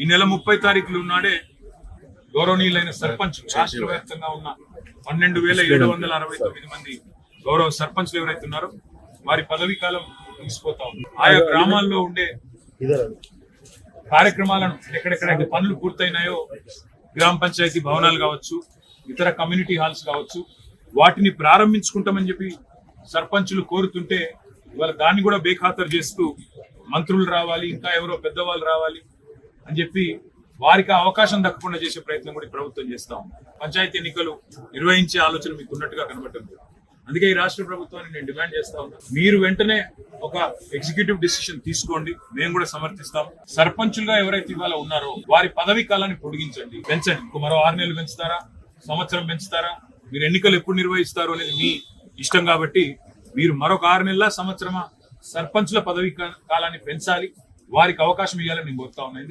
ఈ నెల 30 తారీఖులు నాడే గౌరవనీయులైన సర్పంచ్ రాష్ట్ర వ్యాప్తంగా ఉన్న 12,769 మంది గౌరవ సర్పంచ్లు ఎవరైతే ఉన్నారో వారి పదవీ కాలం ముగిసిపోతా ఉంది. ఆయా గ్రామాల్లో ఉండే కార్యక్రమాలను ఎక్కడెక్కడైతే పనులు పూర్తయినాయో గ్రామ పంచాయతీ భవనాలు కావచ్చు, ఇతర కమ్యూనిటీ హాల్స్ కావచ్చు, వాటిని ప్రారంభించుకుంటామని చెప్పి సర్పంచులు కోరుతుంటే ఇవాళ దాన్ని కూడా బేఖాతరు చేస్తూ మంత్రులు రావాలి, ఇంకా ఎవరో పెద్దవాళ్ళు రావాలి అని చెప్పి వారికి అవకాశం దక్కకుండా చేసే ప్రయత్నం కూడా ప్రభుత్వం చేస్తా ఉంది. పంచాయతీ ఎన్నికలు నిర్వహించే ఆలోచన మీకు ఉన్నట్టుగా కనబడుతుంది. అందుకే ఈ రాష్ట్ర ప్రభుత్వాన్ని నేను డిమాండ్ చేస్తా ఉన్నా, మీరు వెంటనే ఒక ఎగ్జిక్యూటివ్ డిసిషన్ తీసుకోండి, మేము కూడా సమర్థిస్తాం. సర్పంచులుగా ఎవరైతే ఇవాళ ఉన్నారో వారి పదవీ కాలాన్ని పొడిగించండి, పెంచండి. మరో 6 నెలలు పెంచుతారా, సంవత్సరం పెంచుతారా, మీరు ఎన్నికలు ఎప్పుడు నిర్వహిస్తారో అనేది మీ ఇష్టం. కాబట్టి మీరు మరొక 6 నెలల సంవత్సరమా సర్పంచుల పదవీ కాలాన్ని పెంచాలి, వారికి అవకాశం ఇవ్వాలని నేను కోరుతా ఉన్నాను.